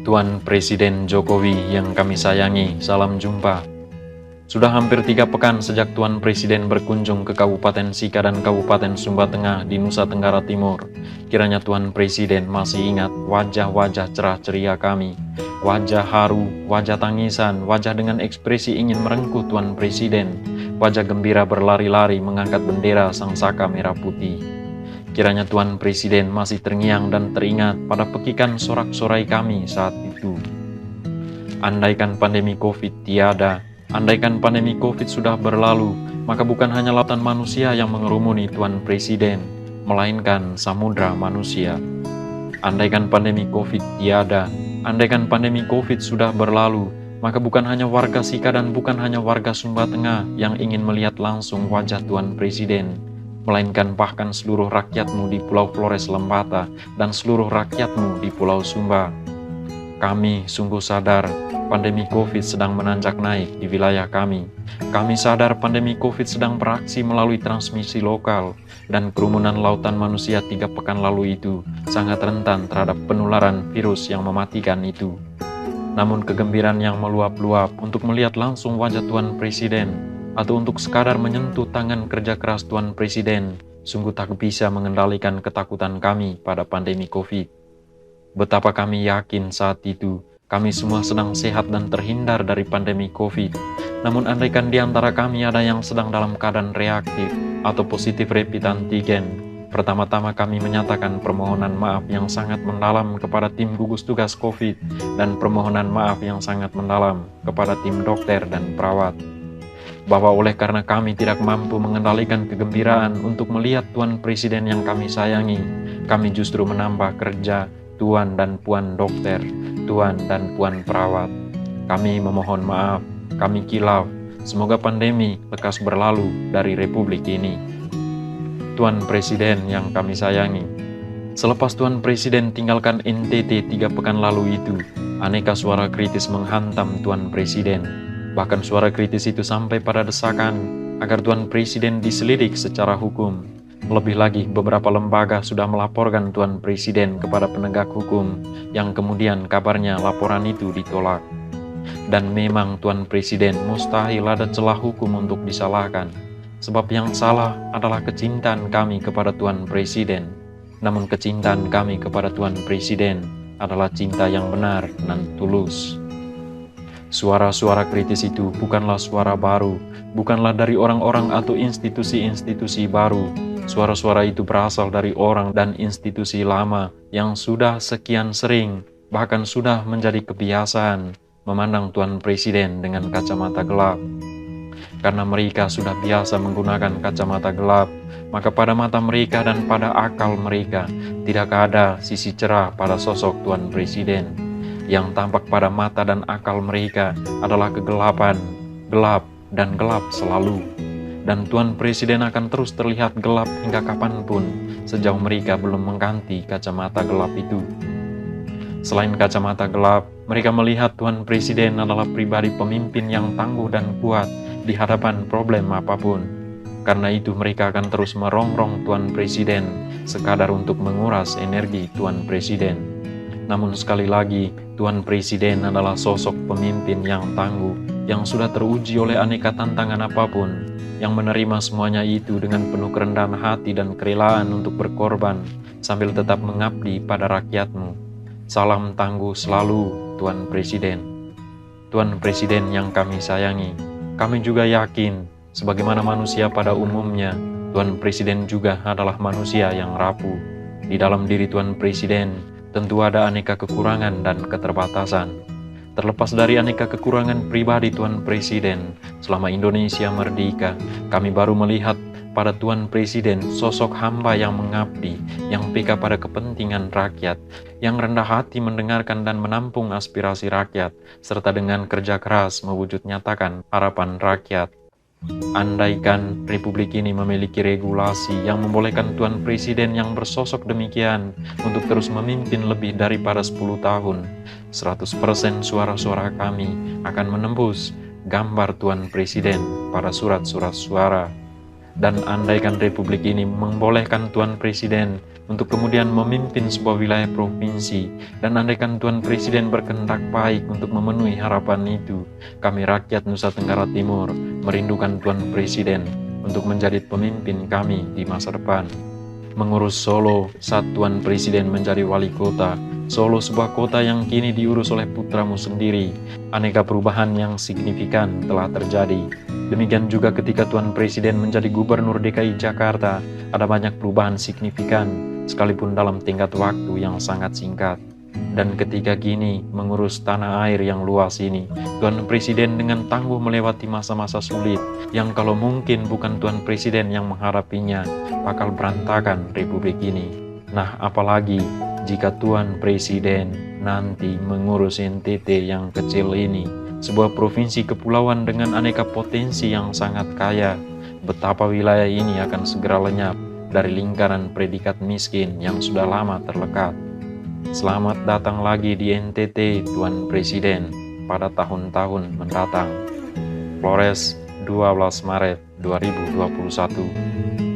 Tuan Presiden Jokowi yang kami sayangi, salam jumpa. Sudah hampir 3 pekan sejak Tuan Presiden berkunjung ke Kabupaten Sika dan Kabupaten Sumba Tengah di Nusa Tenggara Timur. Kiranya Tuan Presiden masih ingat wajah-wajah cerah ceria kami. Wajah haru, wajah tangisan, wajah dengan ekspresi ingin merengkuh Tuan Presiden. Wajah gembira berlari-lari mengangkat bendera Sang Saka Merah Putih. Kiranya Tuan Presiden masih terngiang dan teringat pada pekikan sorak-sorai kami saat itu. Andaikan pandemi COVID tiada, andaikan pandemi COVID sudah berlalu, maka bukan hanya lautan manusia yang mengerumuni Tuan Presiden, melainkan samudra manusia. Andaikan pandemi COVID tiada, andaikan pandemi COVID sudah berlalu, maka bukan hanya warga Sika dan bukan hanya warga Sumba Tengah yang ingin melihat langsung wajah Tuan Presiden, melainkan bahkan seluruh rakyatmu di Pulau Flores Lembata dan seluruh rakyatmu di Pulau Sumba. Kami sungguh sadar pandemi COVID sedang menanjak naik di wilayah kami. Kami sadar pandemi COVID sedang beraksi melalui transmisi lokal dan kerumunan lautan manusia 3 pekan lalu itu sangat rentan terhadap penularan virus yang mematikan itu. Namun kegembiraan yang meluap-luap untuk melihat langsung wajah Tuan Presiden atau untuk sekadar menyentuh tangan kerja keras Tuan Presiden sungguh tak bisa mengendalikan ketakutan kami pada pandemi COVID. Betapa kami yakin saat itu kami semua sedang sehat dan terhindar dari pandemi COVID. Namun andaikan di antara kami ada yang sedang dalam keadaan reaktif atau positif rapid antigen, pertama-tama kami menyatakan permohonan maaf yang sangat mendalam kepada tim gugus tugas COVID dan permohonan maaf yang sangat mendalam kepada tim dokter dan perawat. Bahwa oleh karena kami tidak mampu mengendalikan kegembiraan untuk melihat Tuan Presiden yang kami sayangi, kami justru menambah kerja Tuan dan Puan dokter, Tuan dan Puan perawat. Kami memohon maaf, kami kilaf, semoga pandemi lekas berlalu dari Republik ini. Tuan Presiden yang kami sayangi, selepas Tuan Presiden tinggalkan NTT 3 pekan lalu itu, aneka suara kritis menghantam Tuan Presiden. Bahkan suara kritis itu sampai pada desakan agar Tuan Presiden diselidik secara hukum. Lebih lagi, beberapa lembaga sudah melaporkan Tuan Presiden kepada penegak hukum, yang kemudian kabarnya laporan itu ditolak. Dan memang Tuan Presiden mustahil ada celah hukum untuk disalahkan, sebab yang salah adalah kecintaan kami kepada Tuan Presiden. Namun kecintaan kami kepada Tuan Presiden adalah cinta yang benar dan tulus. Suara-suara kritis itu bukanlah suara baru, bukanlah dari orang-orang atau institusi-institusi baru. Suara-suara itu berasal dari orang dan institusi lama yang sudah sekian sering, bahkan sudah menjadi kebiasaan, memandang Tuan Presiden dengan kacamata gelap. Karena mereka sudah biasa menggunakan kacamata gelap, maka pada mata mereka dan pada akal mereka tidak ada sisi cerah pada sosok Tuan Presiden. Yang tampak pada mata dan akal mereka adalah kegelapan, gelap, dan gelap selalu. Dan Tuan Presiden akan terus terlihat gelap hingga kapanpun, sejauh mereka belum mengganti kacamata gelap itu. Selain kacamata gelap, mereka melihat Tuan Presiden adalah pribadi pemimpin yang tangguh dan kuat di hadapan problem apapun. Karena itu mereka akan terus merongrong Tuan Presiden, sekadar untuk menguras energi Tuan Presiden. Namun sekali lagi, Tuan Presiden adalah sosok pemimpin yang tangguh, yang sudah teruji oleh aneka tantangan apapun, yang menerima semuanya itu dengan penuh kerendahan hati dan kerelaan untuk berkorban, sambil tetap mengabdi pada rakyatmu. Salam tangguh selalu, Tuan Presiden. Tuan Presiden yang kami sayangi, kami juga yakin, sebagaimana manusia pada umumnya, Tuan Presiden juga adalah manusia yang rapuh. Di dalam diri Tuan Presiden, tentu ada aneka kekurangan dan keterbatasan. Terlepas dari aneka kekurangan pribadi Tuan Presiden, selama Indonesia merdeka, kami baru melihat pada Tuan Presiden sosok hamba yang mengabdi, yang peka pada kepentingan rakyat, yang rendah hati mendengarkan dan menampung aspirasi rakyat, serta dengan kerja keras mewujud nyatakan harapan rakyat. Andaikan Republik ini memiliki regulasi yang membolehkan Tuan Presiden yang bersosok demikian untuk terus memimpin lebih daripada 10 tahun, 100% suara-suara kami akan menembus gambar Tuan Presiden pada surat-surat suara. Dan andaikan republik ini membolehkan Tuan Presiden untuk kemudian memimpin sebuah wilayah provinsi, dan andaikan Tuan Presiden berkehendak baik untuk memenuhi harapan itu, kami rakyat Nusa Tenggara Timur merindukan Tuan Presiden untuk menjadi pemimpin kami di masa depan. Mengurus Solo saat Tuan Presiden menjadi wali kota, Solo sebuah kota yang kini diurus oleh putramu sendiri. Aneka perubahan yang signifikan telah terjadi. Demikian juga ketika Tuan Presiden menjadi Gubernur DKI Jakarta, ada banyak perubahan signifikan, sekalipun dalam tingkat waktu yang sangat singkat. Dan ketika kini mengurus tanah air yang luas ini, Tuan Presiden dengan tangguh melewati masa-masa sulit, yang kalau mungkin bukan Tuan Presiden yang menghadapinya, bakal berantakan republik ini. Nah, apalagi jika Tuan Presiden nanti mengurus NTT yang kecil ini, sebuah provinsi kepulauan dengan aneka potensi yang sangat kaya, betapa wilayah ini akan segera lenyap dari lingkaran predikat miskin yang sudah lama terlekat. Selamat datang lagi di NTT, Tuan Presiden, pada tahun-tahun mendatang. Flores, 12 Maret 2021.